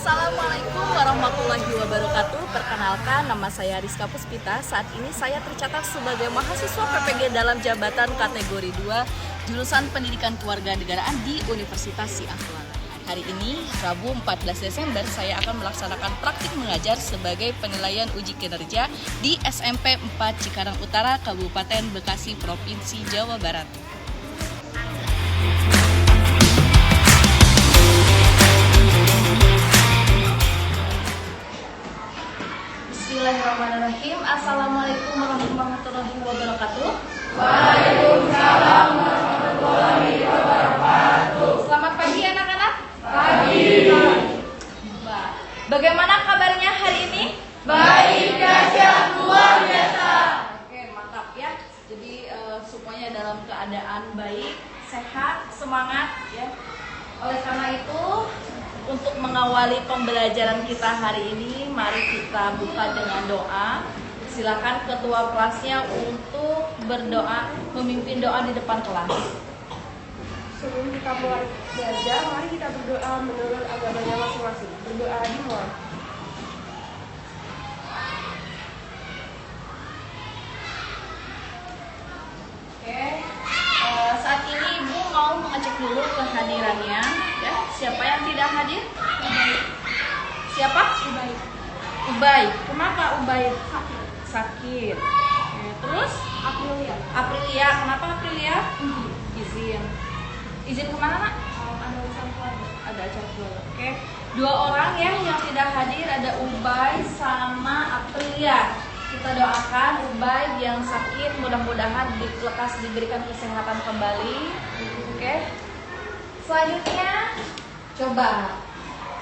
Assalamualaikum warahmatullahi wabarakatuh. Perkenalkan, nama saya Rizka Puspita. Saat ini saya tercatat sebagai mahasiswa PPG dalam jabatan kategori 2 jurusan Pendidikan Kewarganegaraan di Universitas Siahaan. Hari ini, Rabu 14 Desember, saya akan melaksanakan praktik mengajar sebagai penilaian uji kinerja di SMP 4 Cikarang Utara, Kabupaten Bekasi, Provinsi Jawa Barat. Bismillahirrahmanirrahim. Assalamualaikum warahmatullahi wabarakatuh. Waalaikumsalam warahmatullahi wabarakatuh. Selamat pagi anak-anak. Pagi. Bagaimana kabarnya hari ini? Baik, dahsyat, luar biasa. Oke, mantap ya. Jadi semuanya dalam keadaan baik, sehat, semangat ya. Oleh karena itu, untuk mengawali pembelajaran kita hari ini, mari kita buka dengan doa. Silakan ketua kelasnya untuk berdoa, memimpin doa di depan kelas. Sebelum kita mulai belajar, mari kita berdoa menurut agamanya masing-masing. Berdoa dimulai. Oke, saat ini Ibu mau mengecek dulu kehadirannya. Ya, siapa yang tidak hadir? Siapa? Ubay. Kenapa Ubay? Sakit. Oke, terus? Aprilia. Kenapa Aprilia? Izin. Izin kemana, Nak? Ada acara keluarga. Oke. Dua orang ya yang tidak hadir, ada Ubay sama Aprilia. Kita doakan Ubay yang sakit, mudah-mudahan lekas diberikan kesehatan kembali. Oke. Selanjutnya, coba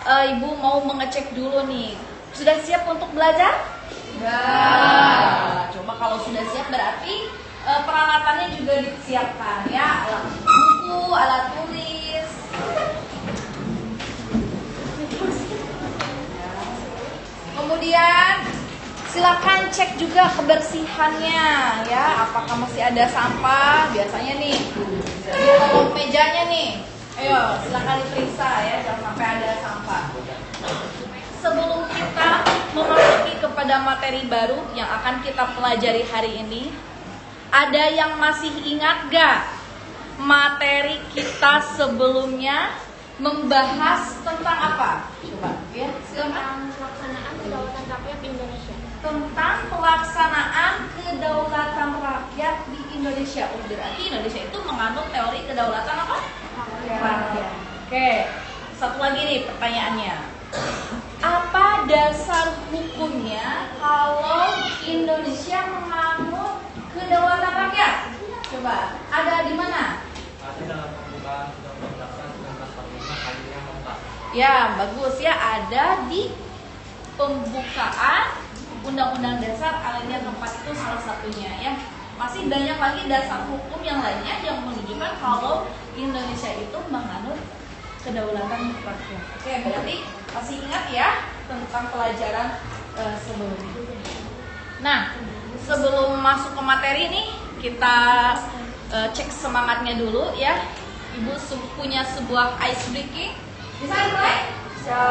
Ibu mau mengecek dulu nih. Sudah siap untuk belajar? Sudah. Coba kalau sudah siap berarti peralatannya juga disiapkan ya. Alat buku, alat tulis. Kemudian silakan cek juga kebersihannya ya, apakah masih ada sampah. Biasanya nih di kolong mejanya nih, ayo silakan diperiksa ya, jangan sampai ada sampah. Sebelum kita memasuki kepada materi baru yang akan kita pelajari hari ini, ada yang masih ingat gak materi kita sebelumnya membahas tentang apa? Coba ya, silakan. Pelaksanaan kedaulatan rakyat di Indonesia. Tentang pelaksanaan kedaulatan rakyat di Indonesia. Oh, berarti Indonesia itu menganut teori kedaulatan apa? Rakyat. Oke, satu lagi nih pertanyaannya. Apa dasar hukumnya kalau Indonesia menganut kedaulatan rakyat? Coba, ada di mana? Ada dalam pembukaan Undang-Undang 1945 ayat 4. Ya, bagus ya, ada di pembukaan Undang-Undang Dasar alinea keempat, itu salah satunya ya. Masih banyak lagi dasar hukum yang lainnya yang menunjukkan kalau Indonesia itu menganut kedaulatan rakyat. Oke, berarti masih ingat ya tentang pelajaran sebelumnya. Nah, sebelum masuk ke materi nih, kita cek semangatnya dulu ya. Ibu punya sebuah ice breaking. Bisa mulai? Bisa.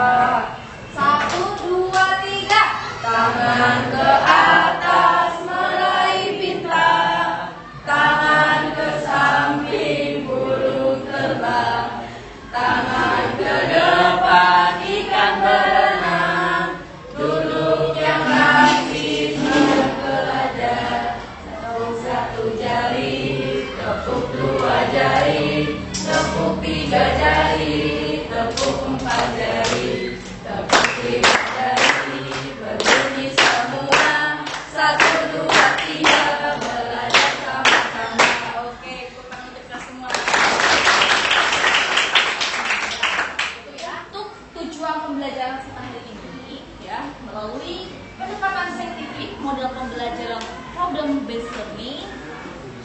1, 2, 3. Tangan ke atas meraih bintang, tangan ke samping burung terbang, tangan ke depan ikan berenang, duduk yang rapi terpelajar, satu jari, tepuk dua jari, tepuk tiga jari, tepuk empat jari, tepuk lima jari, berbunyi semua, 1, 2, 3, belajar sama-sama. Oke, ikut tangan untuk kita semua. Itu ya. Untuk tujuan pembelajaran kita hari ini ya, melalui pendekatan saintifik, model pembelajaran problem based learning.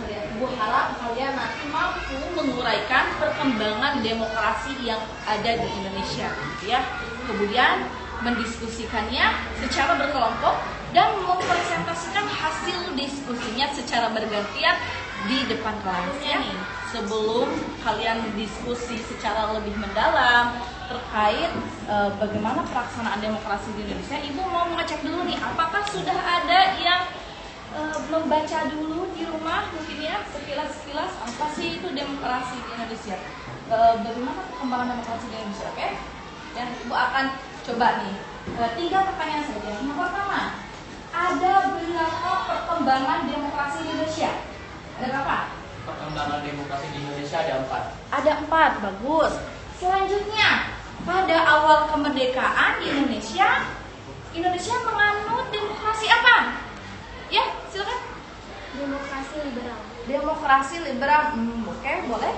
Ibu harap kalian nanti mampu menguraikan perkembangan demokrasi yang ada di Indonesia, ya. Kemudian mendiskusikannya secara berkelompok dan mempresentasikan hasil diskusinya secara bergantian di depan kelasnya nih. Sebelum kalian diskusi secara lebih mendalam, terkait bagaimana pelaksanaan demokrasi di Indonesia, Ibu mau mengecek dulu nih, apakah sudah ada yang membaca dulu di rumah mungkin ya sekilas apa sih itu demokrasi di Indonesia, bagaimana perkembangan demokrasi di Indonesia, oke? Dan Ibu akan coba nih 3 pertanyaan saja. Yang pertama, ada berapa perkembangan demokrasi di Indonesia? Ada berapa? Perkembangan demokrasi di Indonesia ada 4. Ada 4, bagus. Selanjutnya, pada awal kemerdekaan di Indonesia menganut demokrasi apa? Ya, silakan. Demokrasi liberal. Demokrasi liberal, oke, boleh.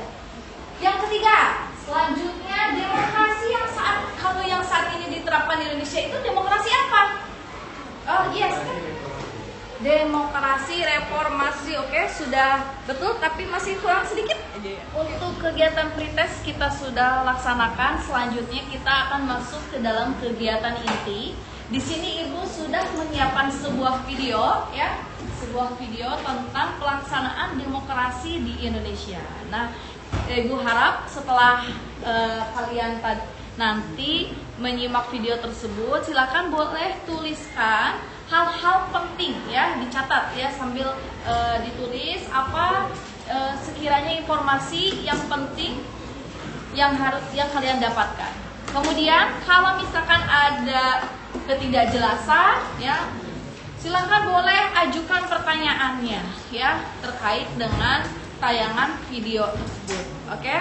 Yang ketiga, selanjutnya demokrasi yang saat ini diterapkan di Indonesia itu demokrasi apa? Oh yes, demokrasi reformasi, oke, sudah betul, tapi masih kurang sedikit. Untuk kegiatan pretest kita sudah laksanakan. Selanjutnya kita akan masuk ke dalam kegiatan inti. Di sini Ibu sudah menyiapkan sebuah video, ya, sebuah video tentang pelaksanaan demokrasi di Indonesia. Nah, Ibu harap setelah kalian nanti menyimak video tersebut, silakan boleh tuliskan hal-hal penting ya, dicatat ya sambil ditulis apa sekiranya informasi yang penting yang kalian dapatkan. Kemudian kalau misalkan ada ketidakjelasan ya, silakan boleh ajukan pertanyaannya ya terkait dengan tayangan video tersebut. Oke?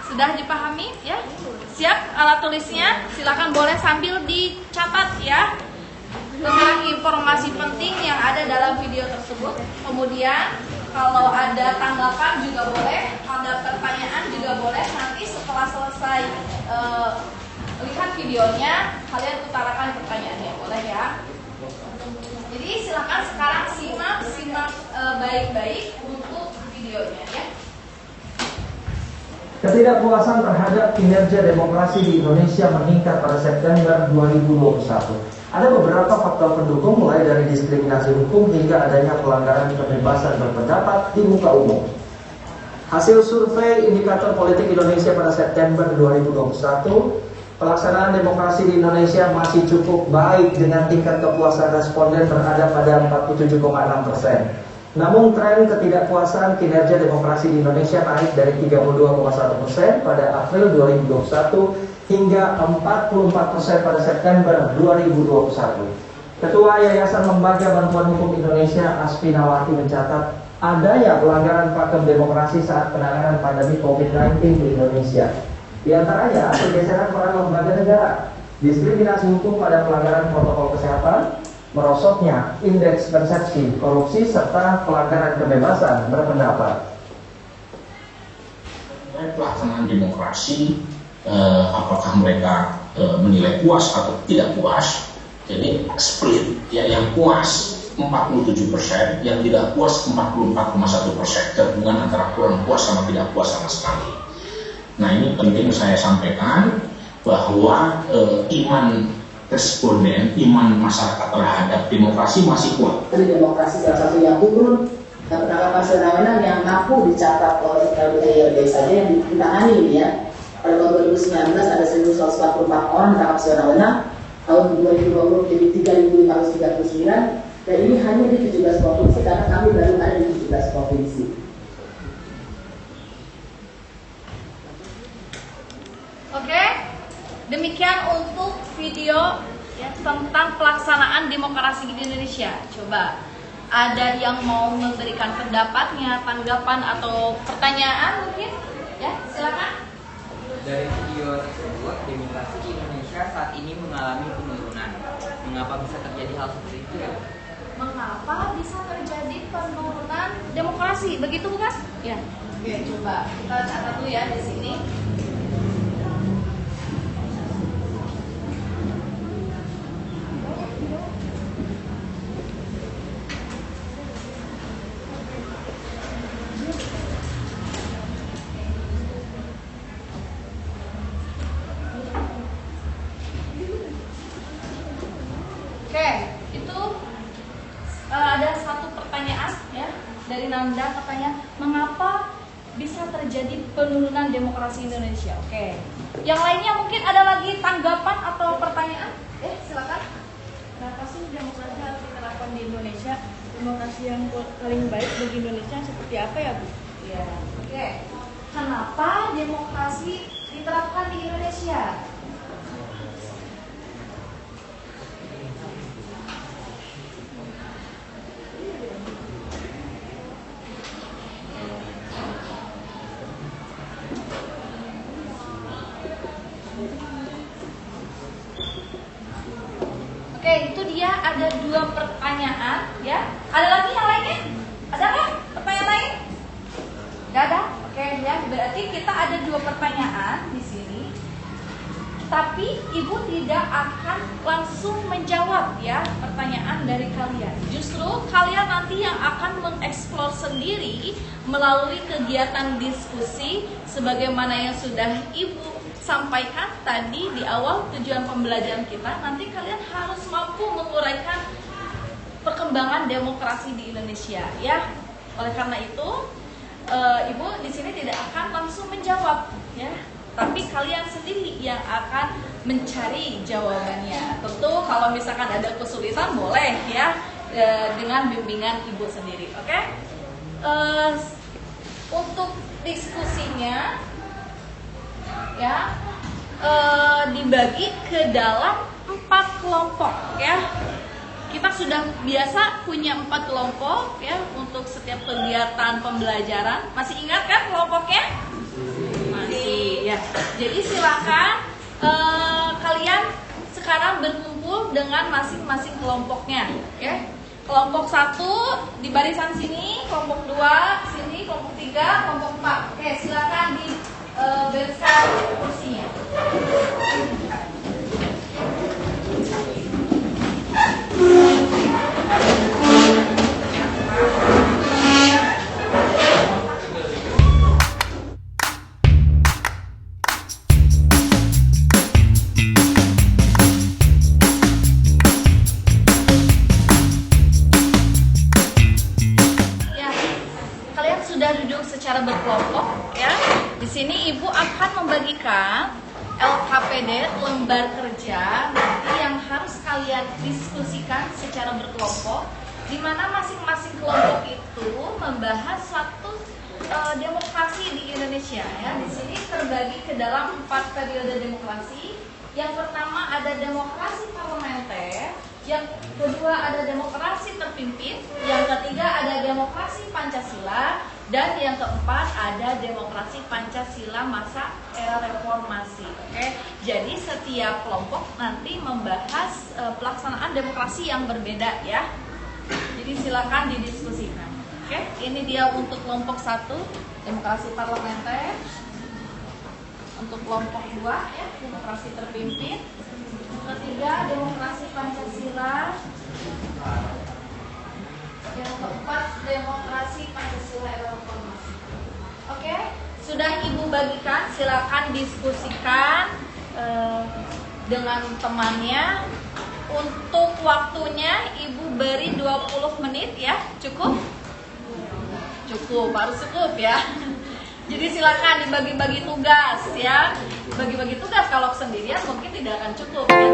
Sudah dipahami ya? Siap alat tulisnya? Silakan boleh sambil dicatat ya tentang informasi penting yang ada dalam video tersebut. Kemudian kalau ada tanggapan juga boleh, ada pertanyaan juga boleh. Nanti setelah selesai lihat videonya, kalian utarakan pertanyaannya, boleh ya? Jadi silakan sekarang simak baik-baik untuk videonya ya. Ketidakpuasan terhadap kinerja demokrasi di Indonesia meningkat pada September 2021. Ada beberapa faktor pendukung, mulai dari diskriminasi hukum hingga adanya pelanggaran kebebasan berpendapat di muka umum. Hasil survei Indikator Politik Indonesia pada September 2021, pelaksanaan demokrasi di Indonesia masih cukup baik dengan tingkat kepuasan responden berada pada 47,6%. Namun tren ketidakpuasan kinerja demokrasi di Indonesia naik dari 32,1% pada April 2021 hingga 44% pada September 2021. Ketua Yayasan Lembaga Bantuan Hukum Indonesia Asfinawati mencatat adanya pelanggaran pakem demokrasi saat penanganan pandemi COVID-19 di Indonesia. Di antaranya pergeseran peran lembaga negara, diskriminasi hukum pada pelanggaran protokol kesehatan, merosotnya indeks persepsi korupsi, serta pelanggaran kebebasan berpendapat. Pelaksanaan demokrasi, apakah mereka menilai puas atau tidak puas? Jadi split, ya, yang puas 47%, yang tidak puas 44,1%, gabungan antara kurang puas sama tidak puas sama sekali. Nah, ini penting saya sampaikan bahwa iman responden, iman masyarakat terhadap demokrasi masih kuat. Jadi demokrasi salah satu yang turun dan penangkapan sewenang-wenang yang mampu dicatat oleh LBHYLB saja yang ditangani ini ya. Pada tahun 2019 ada 1.144 orang ditangkap sewenang-wenang, tahun 2020 jadi 3.539, dan ini hanya di 17 provinsi karena kami baru ada di 17 provinsi. Oke, demikian untuk video ya, tentang pelaksanaan demokrasi di Indonesia. Coba ada yang mau memberikan pendapatnya, tanggapan atau pertanyaan mungkin? Ya, silakan. Dari video tersebut, demokrasi di Indonesia saat ini mengalami penurunan. Mengapa bisa terjadi hal seperti itu ya? Mengapa bisa terjadi penurunan demokrasi? Begitu bukan? Ya. Oke, coba kita catat dulu ya di sini. Ada satu pertanyaan ya dari Nanda, katanya mengapa bisa terjadi penurunan demokrasi Indonesia? Oke, Yang lainnya mungkin ada lagi tanggapan atau pertanyaan? Silakan. Kenapa sih demokrasi harus diterapkan di Indonesia? Demokrasi yang paling baik bagi Indonesia seperti apa ya, Bu? Ya, oke. Kenapa demokrasi diterapkan di Indonesia? Oke, itu dia ada 2 pertanyaan ya. Ada lagi yang lainnya? Ada nggak pertanyaan lain? Nggak ada? Oke ya, berarti kita ada 2 pertanyaan di sini. Tapi Ibu tidak akan langsung menjawab ya pertanyaan dari kalian. Justru kalian nanti yang akan mengeksplor sendiri melalui kegiatan diskusi sebagaimana yang sudah Ibu sampaikan tadi di awal tujuan pembelajaran kita. Nanti kalian harus mampu menguraikan perkembangan demokrasi di Indonesia ya. Oleh karena itu Ibu di sini tidak akan langsung menjawab ya, tapi kalian sendiri yang akan mencari jawabannya. Tentu kalau misalkan ada kesulitan boleh ya dengan bimbingan Ibu sendiri. Oke? Untuk diskusinya ya dibagi ke dalam 4 kelompok ya. Kita sudah biasa punya 4 kelompok ya untuk setiap kegiatan pembelajaran. Masih ingat kan kelompoknya? Masih ya. Jadi silakan kalian sekarang berkumpul dengan masing-masing kelompoknya ya. Kelompok 1 di barisan sini, kelompok 2 sini, kelompok 3, kelompok 4. Oke, silakan di bereskan kursinya. Secara berkelompok ya. Di sini Ibu akan membagikan LKPD lembar kerja nanti yang harus kalian diskusikan secara berkelompok, di mana masing-masing kelompok itu membahas suatu demokrasi di Indonesia ya. Di sini terbagi ke dalam 4 periode demokrasi. Yang pertama ada demokrasi parlementer, yang kedua ada demokrasi terpimpin, yang ketiga ada demokrasi Pancasila, dan yang keempat ada demokrasi Pancasila masa era reformasi. Oke, jadi setiap kelompok nanti membahas pelaksanaan demokrasi yang berbeda ya. Jadi silakan didiskusikan. Oke, ini dia untuk kelompok 1 demokrasi parlementer. Untuk kelompok 2 ya demokrasi terpimpin. Ketiga demokrasi Pancasila. Yang keempat demokrasi Pancasila era reformasi. Oke, sudah Ibu bagikan, silakan diskusikan dengan temannya. Untuk waktunya Ibu beri 20 menit ya, cukup? Cukup, harus cukup ya. Jadi silakan dibagi-bagi tugas ya. Bagi-bagi tugas, kalau sendirian mungkin tidak akan cukup ya.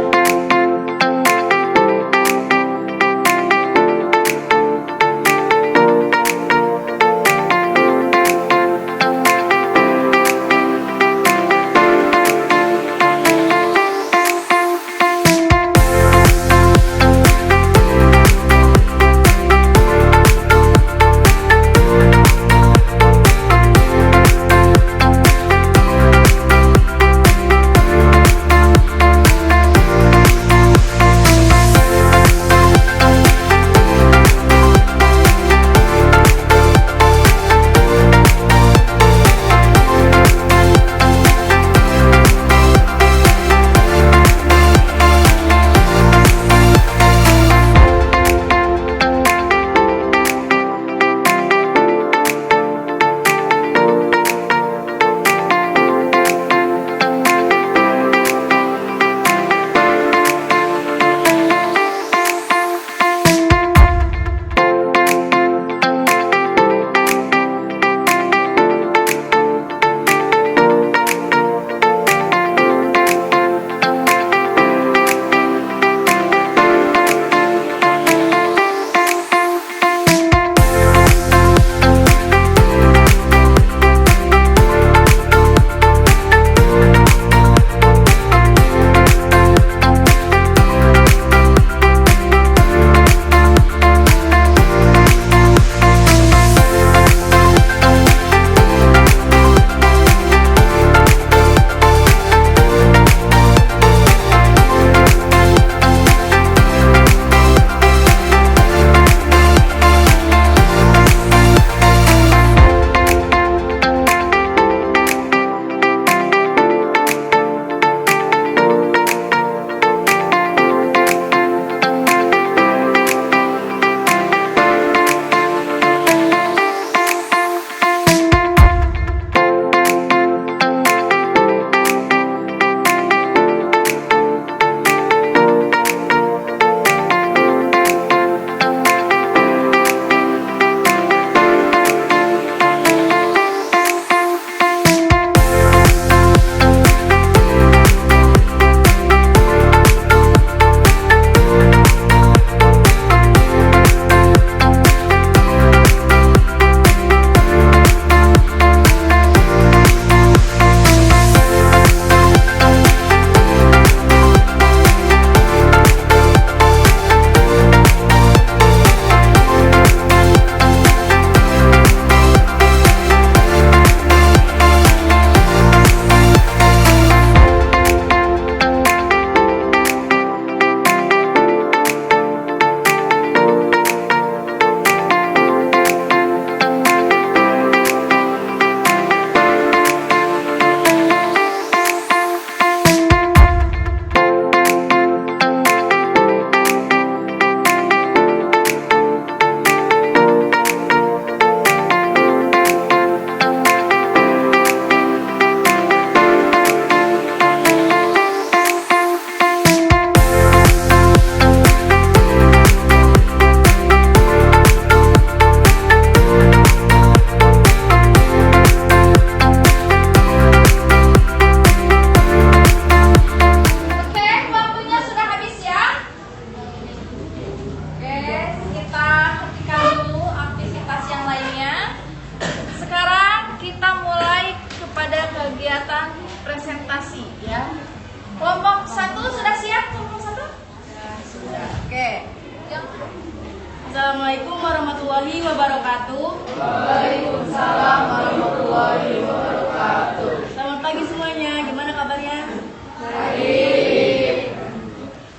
warahmatullahi wabarakatuh. Waalaikumsalam warahmatullahi wabarakatuh. Selamat pagi semuanya. Gimana kabarnya? Baik.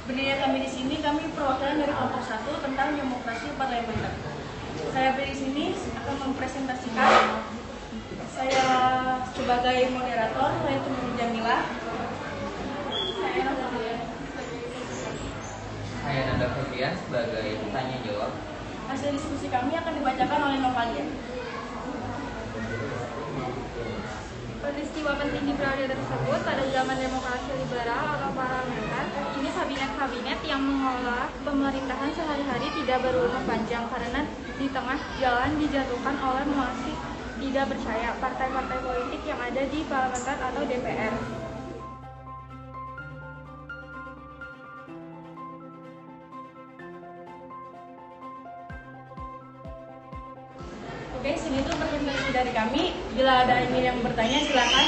Berdiri kami di sini, kami perwakilan dari kelompok 1 tentang demokrasi parlementer. Saya berdiri di sini akan mempresentasikan. Saya sebagai moderator, yaitu Nur Jamila. Saya Nanda Febrian sebagai tanya jawab. Hasil diskusi kami akan dibacakan oleh Novalia. Peristiwa penting di periode tersebut pada zaman demokrasi liberal atau parlementer, ini kabinet-kabinet yang mengelola pemerintahan sehari-hari tidak berumur panjang karena di tengah jalan dijatuhkan oleh masih tidak percaya partai-partai politik yang ada di parlementer atau DPR. Oke, sini tuh presentasi dari kami. Bila ada ini yang bertanya, silakan.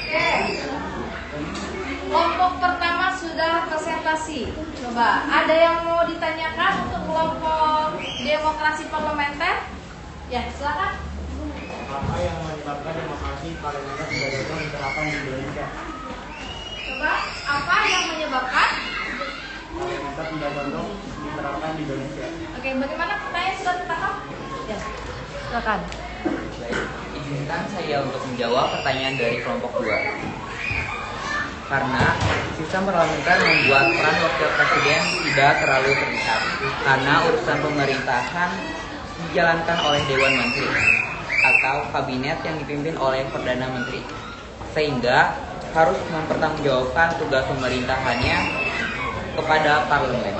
Oke. Kelompok pertama sudah presentasi. Coba, ada yang mau ditanyakan untuk kelompok demokrasi parlementer? Ya, silakan. Apa yang menyebabkan demokrasi parlementer tidak dapat diterapkan di Indonesia? Coba, apa yang menyebabkan Parlementer tidak condong diterapkan di Indonesia. Oke, bagaimana pertanyaan sudah tertangkap? Ya, silakan. Baik, izinkan saya untuk menjawab pertanyaan dari kelompok 2. Karena sistem parlementer membuat peran wakil presiden tidak terlalu terlihat, karena urusan pemerintahan dijalankan oleh Dewan Menteri atau kabinet yang dipimpin oleh Perdana Menteri, sehingga harus mempertanggungjawabkan tugas pemerintahannya kepada parlemen.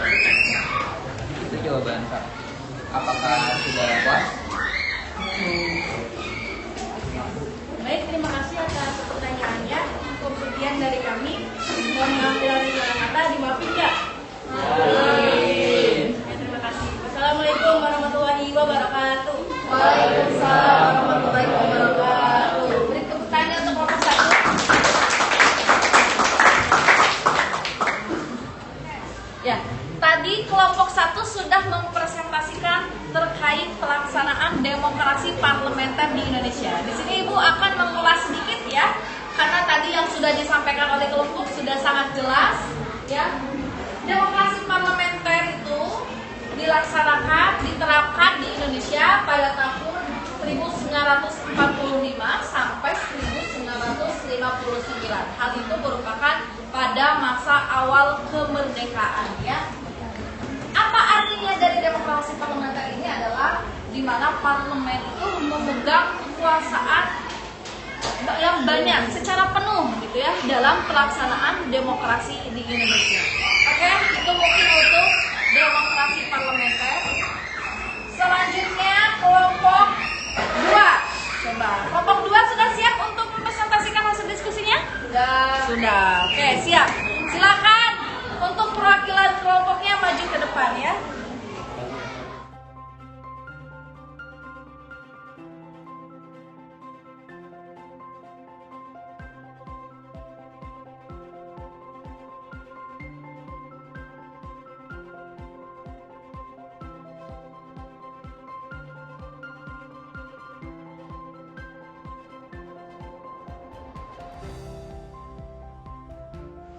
Itu jawaban Pak. Apakah sudah puas? Baik, terima kasih atas pertanyaannya. Cukup sekian dari kami. Mohon maaf dari segala kata, dimaafin ya? Ya, terima kasih. Wassalamualaikum warahmatullahi wabarakatuh. Waalaikumsalam warahmatullahi wabarakatuh. Berikut pertanyaan untuk kelompok 1. Ya, tadi kelompok 1 sudah mempresentasikan terkait pelaksanaan demokrasi parlementer di Indonesia. Di sini Ibu akan mengulas sedikit ya, karena tadi yang sudah disampaikan oleh kelompok sudah sangat jelas ya. Demokrasi parlementer itu diterapkan di Indonesia pada tahun 1945 sampai 1959. Hal itu merupakan pada masa awal kemerdekaan ya. Apa artinya dari demokrasi parlementer ini adalah di mana parlemen itu memegang kekuasaan yang banyak secara penuh gitu ya dalam pelaksanaan demokrasi di Indonesia. Oke, itu mungkin untuk demokrasi parlementer. Selanjutnya kelompok 2. Coba, kelompok 2 sudah siap untuk mempresentasikan hasil diskusinya? Sudah. Oke, siap. Silakan untuk perwakilan kelompoknya maju ke depan ya.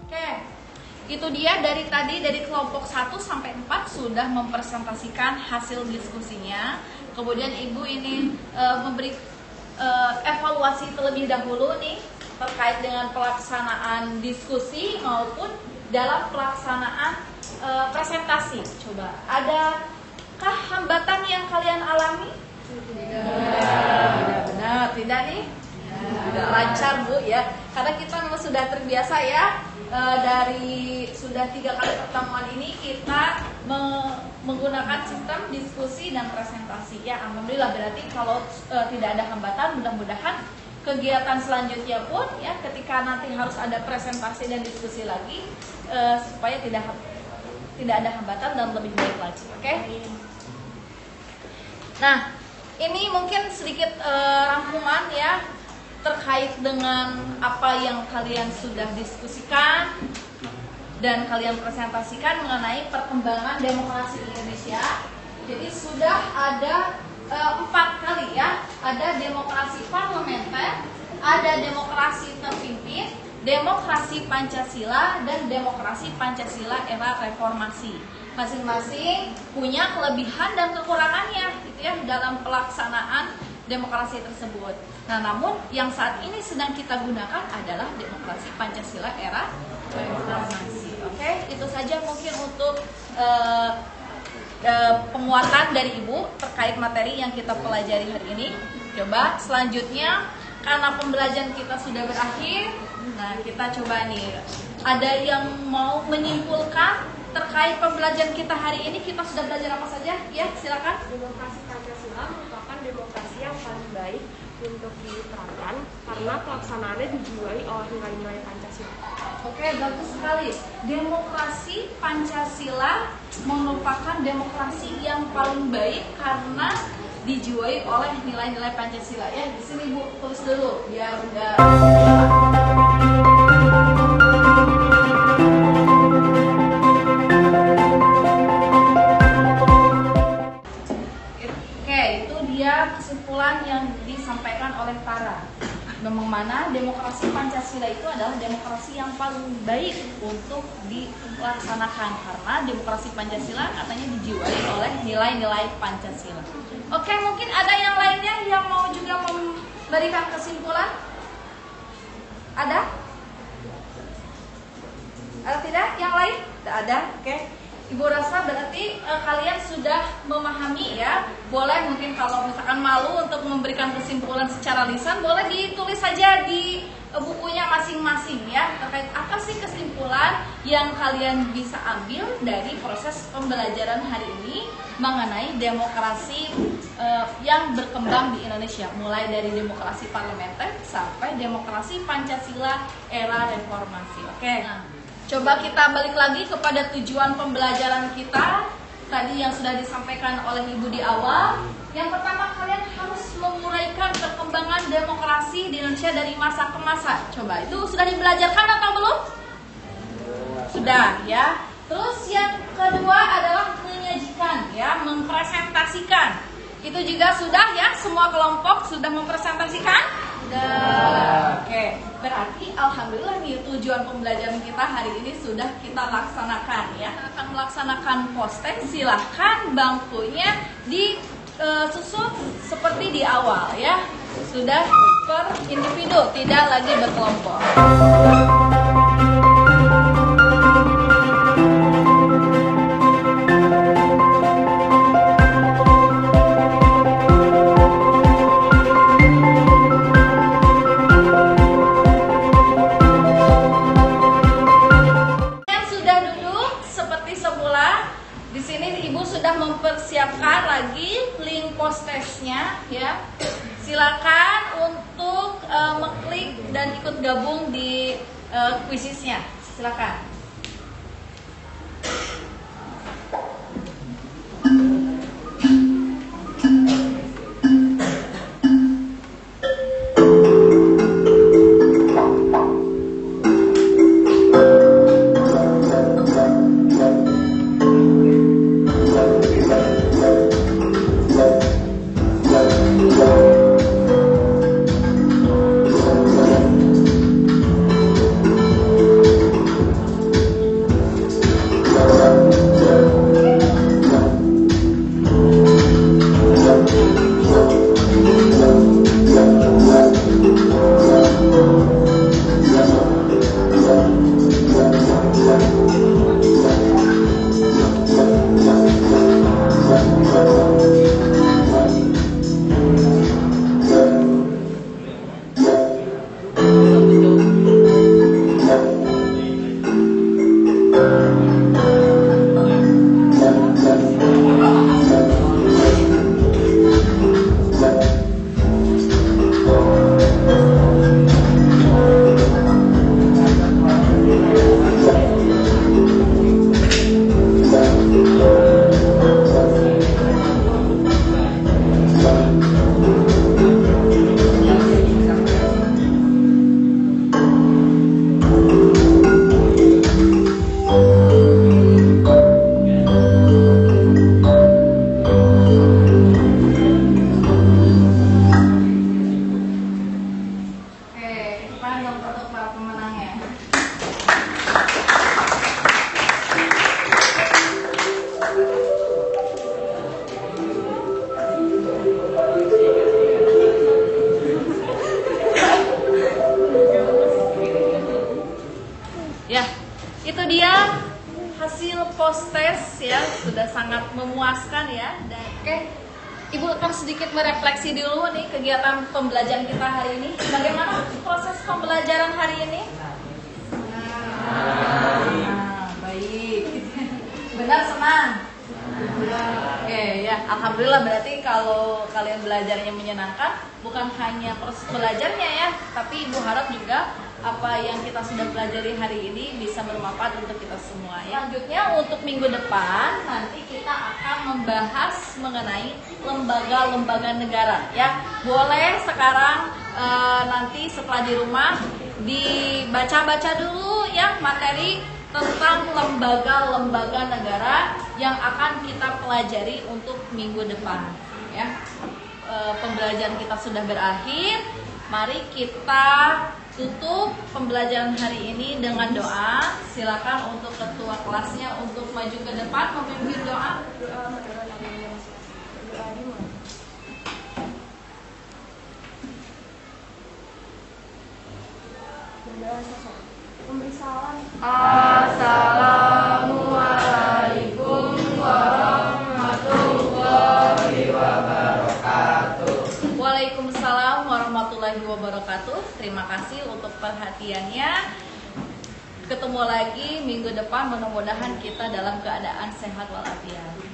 Oke, itu dia dari tadi dari kelompok 1 sampai 4 sudah mempresentasikan hasil diskusinya. Kemudian Ibu ini memberi evaluasi terlebih dahulu nih terkait dengan pelaksanaan diskusi maupun dalam pelaksanaan presentasi. Coba, adakah hambatan yang kalian alami? Tidak. Benar, tidak nih? Tidak lancar Bu ya, karena kita memang sudah terbiasa ya. Dari sudah 3 kali pertemuan ini kita menggunakan sistem diskusi dan presentasi ya. Alhamdulillah, berarti kalau tidak ada hambatan, mudah-mudahan kegiatan selanjutnya pun ya ketika nanti harus ada presentasi dan diskusi lagi supaya tidak ada hambatan dan lebih baik lagi. Oke? Nah, ini mungkin sedikit rangkuman ya terkait dengan apa yang kalian sudah diskusikan dan kalian presentasikan mengenai perkembangan demokrasi di Indonesia. Jadi sudah ada 4 kali ya, ada demokrasi parlementer, ada demokrasi terpimpin, demokrasi Pancasila, dan demokrasi Pancasila era reformasi. Masing-masing punya kelebihan dan kekurangannya gitu ya dalam pelaksanaan demokrasi tersebut. Nah, namun yang saat ini sedang kita gunakan adalah demokrasi Pancasila era reformasi. Oke, itu saja mungkin untuk penguatan dari Ibu terkait materi yang kita pelajari hari ini. Coba selanjutnya, karena pembelajaran kita sudah berakhir, nah kita coba nih, ada yang mau menyimpulkan terkait pembelajaran kita hari ini? Kita sudah belajar apa saja? Ya, silakan. Demokrasi Pancasila merupakan demokrasi yang paling baik untuk diterapkan karena pelaksanaannya dijiwai oleh nilai-nilai Pancasila. Oke, bagus sekali. Demokrasi Pancasila merupakan demokrasi yang paling baik karena dijiwai oleh nilai-nilai Pancasila. Ya, di sini Bu tulis dulu biar enggak. Oke, itu dia kesimpulan yang disampaikan oleh Tara. Memang mana demokrasi Pancasila itu adalah demokrasi yang paling baik untuk dilaksanakan karena demokrasi Pancasila katanya dijiwai oleh nilai-nilai Pancasila. Oke, mungkin ada yang lainnya yang mau juga memberikan kesimpulan? Ada? Ada tidak? Yang lain? Tidak ada. Oke. Ibu rasa berarti kalian sudah memahami ya. Boleh mungkin kalau misalkan malu untuk memberikan kesimpulan secara lisan, boleh ditulis saja di bukunya masing-masing ya. Terkait apa sih kesimpulan yang kalian bisa ambil dari proses pembelajaran hari ini mengenai demokrasi yang berkembang di Indonesia, mulai dari demokrasi parlementer sampai demokrasi Pancasila era reformasi. Oke. Nah, coba kita balik lagi kepada tujuan pembelajaran kita tadi yang sudah disampaikan oleh Ibu di awal. Yang pertama, kalian harus menguraikan perkembangan demokrasi di Indonesia dari masa ke masa. Coba, itu sudah dibelajarkan atau belum? Sudah ya. Terus yang kedua adalah menyajikan ya, mempresentasikan. Itu juga sudah ya, semua kelompok sudah mempresentasikan? Oke, berarti alhamdulillah nih tujuan pembelajaran kita hari ini sudah kita laksanakan ya. Kita akan melaksanakan postek, silahkan bangkunya disusun seperti di awal ya. Sudah per individu, tidak lagi berkelompok. Mempersiapkan lagi link postesnya ya. Silakan untuk mengklik dan ikut gabung di quizisnya. Silakan. dia hasil post test ya sudah sangat memuaskan ya. Dan oke, Ibu akan sedikit merefleksi dulu nih kegiatan pembelajaran kita hari ini. Bagaimana proses pembelajaran hari ini? Baik. Benar, senang. Oke ya, alhamdulillah, berarti kalau kalian belajarnya menyenangkan, bukan hanya proses belajarnya ya, tapi Ibu harap juga apa yang kita sudah pelajari hari ini bisa bermanfaat untuk kita semua ya. Selanjutnya untuk minggu depan nanti kita akan membahas mengenai lembaga-lembaga negara ya. Boleh sekarang nanti setelah di rumah dibaca-baca dulu ya materi tentang lembaga-lembaga negara yang akan kita pelajari untuk minggu depan ya. Pembelajaran kita sudah berakhir. Mari kita tutup pembelajaran hari ini dengan doa. Silakan untuk ketua kelasnya untuk maju ke depan memimpin doa. Memberi salam. Assalamualaikum warahmatullahi wabarakatuh. Waalaikumsalam warahmatullahi wabarakatuh. Terima kasih untuk perhatiannya. Ketemu lagi minggu depan, mudah-mudahan kita dalam keadaan sehat walafiat.